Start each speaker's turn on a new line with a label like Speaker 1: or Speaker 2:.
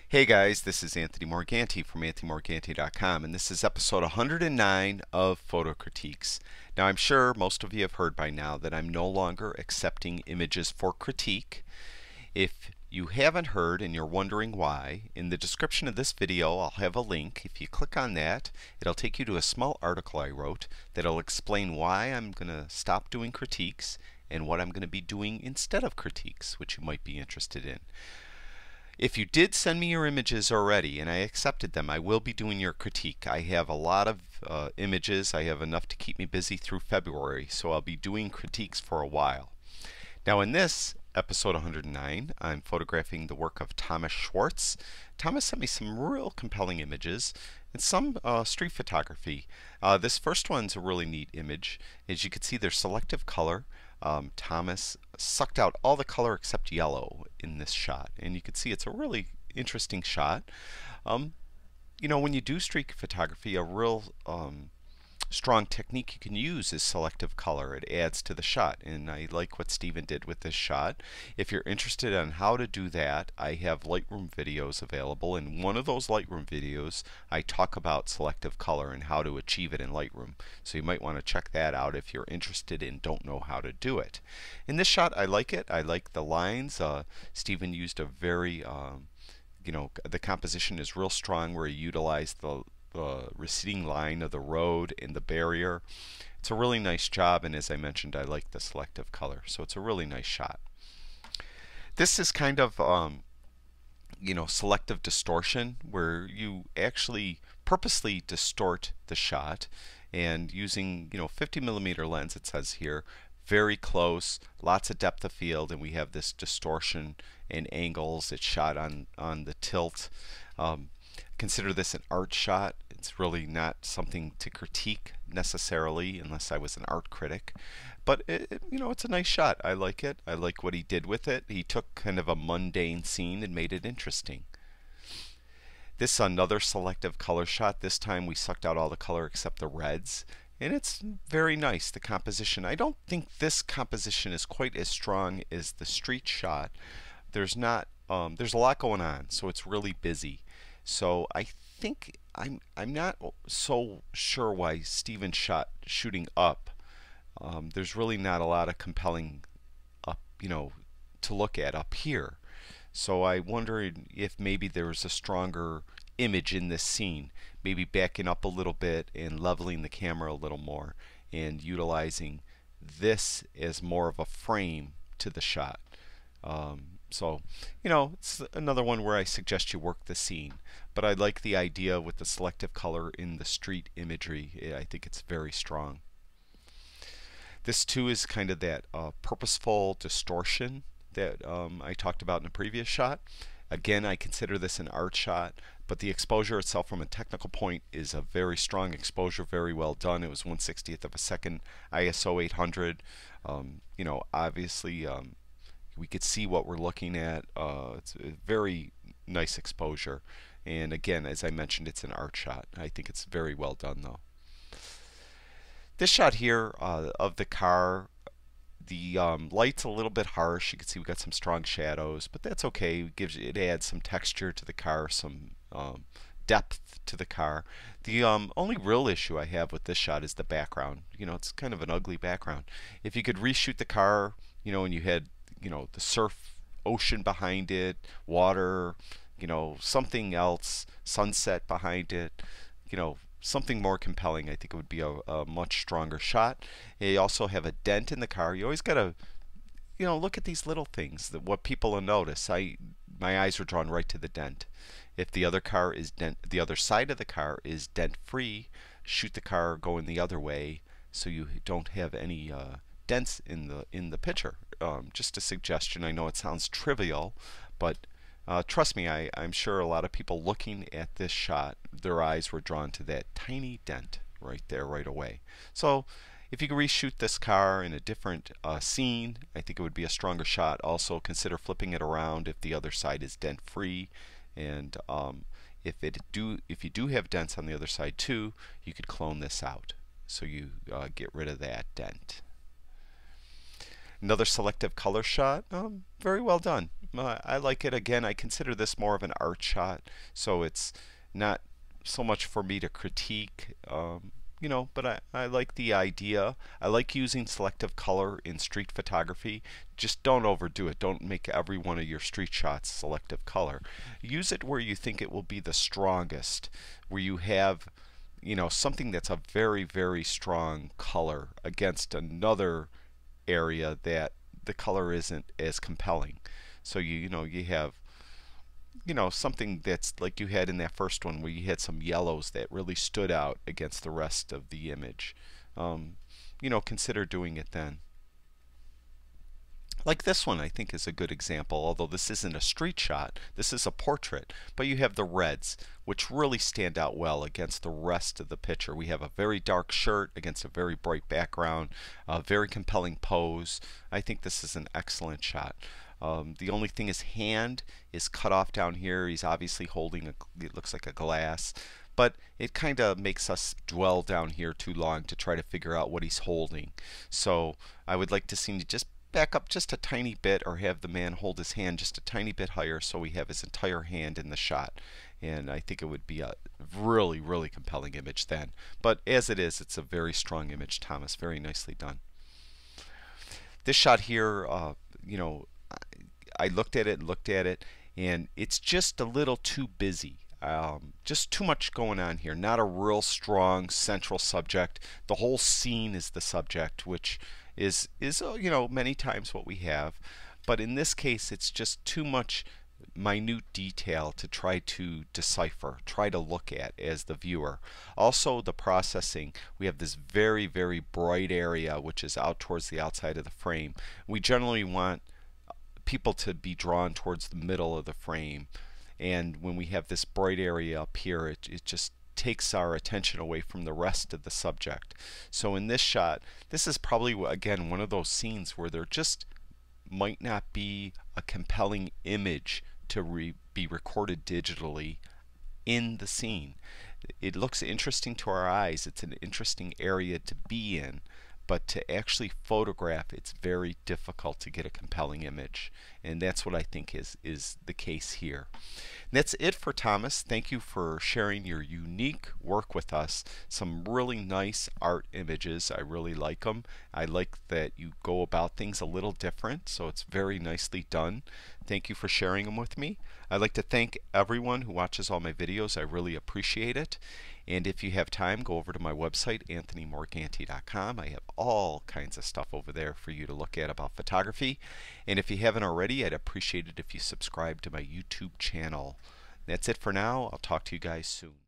Speaker 1: Hey guys, this is Anthony Morganti from anthonymorganti.com, and this is episode 109 of Photo Critiques. Now, I'm sure most of you have heard by now that I'm no longer accepting images for critique. If you haven't heard and you're wondering why, in the description of this video I'll have a link. If you click on that, it'll take you to a small article I wrote that'll explain why I'm going to stop doing critiques and what I'm going to be doing instead of critiques, which you might be interested in. If you did send me your images already and I accepted them, I will be doing your critique. I have a lot of images. I have enough to keep me busy through February, so I'll be doing critiques for a while. Now in this episode 109, I'm photographing the work of Thomas Schwartz. Thomas sent me some real compelling images and some street photography. This first one's a really neat image. As you can see, there's selective color. Thomas sucked out all the color except yellow in this shot, and you can see it's a really interesting shot. You know, when you do street photography, a real strong technique you can use is selective color. It adds to the shot, and I like what Stephen did with this shot. If you're interested on how to do that, I have Lightroom videos available. In one of those Lightroom videos, I talk about selective color and how to achieve it in Lightroom. So you might want to check that out if you're interested and don't know how to do it. In this shot, I like it. I like the lines. Stephen used a very, you know, the composition is real strong where he utilized the receding line of the road and the barrier. It's a really nice job, and as I mentioned, I like the selective color, so it's a really nice shot. This is kind of you know, selective distortion, where you actually purposely distort the shot, and using, you know, 50mm lens, it says here, very close, lots of depth of field, and we have this distortion and angles. It's shot on the tilt. Consider this an art shot. It's really not something to critique necessarily unless I was an art critic. But, you know, it's a nice shot. I like it. I like what he did with it. He took kind of a mundane scene and made it interesting. This is another selective color shot. This time we sucked out all the color except the reds. And it's very nice, the composition. I don't think this composition is quite as strong as the street shot. There's a lot going on, so it's really busy. So I think I'm not so sure why Stephen shot shooting up. There's really not a lot of compelling up, you know, to look at up here. So I wondered if maybe there was a stronger image in this scene, maybe backing up a little bit and leveling the camera a little more and utilizing this as more of a frame to the shot. So, you know, it's another one where I suggest you work the scene. But I like the idea with the selective color in the street imagery. I think it's very strong. This too is kind of that purposeful distortion that I talked about in a previous shot. Again, I consider this an art shot, but the exposure itself from a technical point is a very strong exposure, very well done. It was 1/60th of a second, ISO 800. You know, obviously, we could see what we're looking at. It's a very nice exposure. And again, as I mentioned, it's an art shot. I think it's very well done, though. This shot here of the car, the light's a little bit harsh. You can see we've got some strong shadows, but that's okay. It adds some texture to the car, some depth to the car. The only real issue I have with this shot is the background. You know, it's kind of an ugly background. If you could reshoot the car, you know, and you had, you know, the surf ocean behind it, water, you know, something else, sunset behind it, you know, something more compelling, I think it would be a much stronger shot. You also have a dent in the car. You always got to, you know, look at these little things, that what people will notice. My eyes were drawn right to the dent. If the other car is the other side of the car is dent free, shoot the car going the other way so you don't have any dents in the picture. Just a suggestion. I know it sounds trivial, but trust me, I'm sure a lot of people looking at this shot, their eyes were drawn to that tiny dent right there right away. So if you could reshoot this car in a different scene, I think it would be a stronger shot. Also consider flipping it around if the other side is dent free, and if you do have dents on the other side too, you could clone this out so you get rid of that dent. Another selective color shot, very well done. I like it. Again, I consider this more of an art shot, so it's not so much for me to critique. But I like the idea. I like using selective color in street photography. Just don't overdo it. Don't make every one of your street shots selective color. Use it where you think it will be the strongest, where you have something that's a very, very strong color against another area that the color isn't as compelling. So you have something that's like you had in that first one where you had some yellows that really stood out against the rest of the image. Consider doing it then. Like this one, I think, is a good example, although this isn't a street shot, this is a portrait, but you have the reds, which really stand out well against the rest of the picture. We have a very dark shirt against a very bright background, a very compelling pose. I think this is an excellent shot. The only thing, his hand is cut off down here. He's obviously holding it looks like a glass, but it kind of makes us dwell down here too long to try to figure out what he's holding. So I would like to see him just back up just a tiny bit, or have the man hold his hand just a tiny bit higher so we have his entire hand in the shot. And I think it would be a really, really compelling image then. But as it is, it's a very strong image, Thomas. Very nicely done. This shot here, I looked at it, and it's just a little too busy. Just too much going on here. Not a real strong central subject. The whole scene is the subject, which is many times what we have. But in this case, it's just too much minute detail to try to decipher, try to look at as the viewer. Also, the processing. We have this very, very bright area which is out towards the outside of the frame. We generally want people to be drawn towards the middle of the frame, and when we have this bright area up here, it just takes our attention away from the rest of the subject. So in this shot, this is probably again one of those scenes where there just might not be a compelling image to be recorded digitally in the scene. It looks interesting to our eyes, it's an interesting area to be in, but to actually photograph, it's very difficult to get a compelling image. And that's what I think is the case here. And that's it for Thomas. Thank you for sharing your unique work with us. Some really nice art images. I really like them. I like that you go about things a little different, so it's very nicely done. Thank you for sharing them with me. I'd like to thank everyone who watches all my videos. I really appreciate it. And if you have time, go over to my website, anthonymorganti.com. I have all kinds of stuff over there for you to look at about photography. And if you haven't already, I'd appreciate it if you subscribe to my YouTube channel. That's it for now. I'll talk to you guys soon.